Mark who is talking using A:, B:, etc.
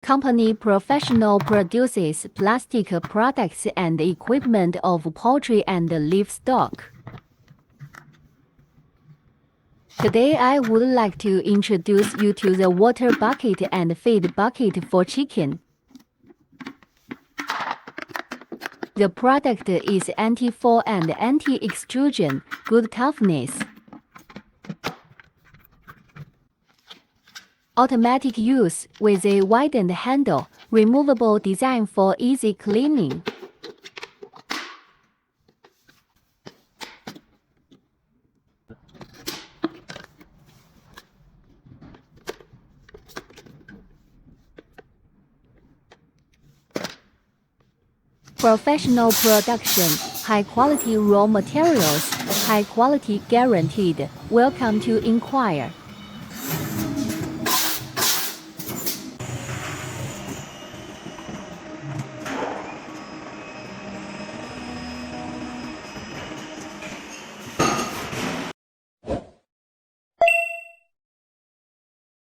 A: Company professional produces plastic products and equipment of poultry and livestock. Today I would like to introduce you to the water bucket and feed bucket for chicken. The product is anti-fall and anti-extrusion, good toughness. Automatic use with a widened handle, removable design for easy cleaning. Professional production, high quality raw materials, high quality guaranteed. Welcome to inquire.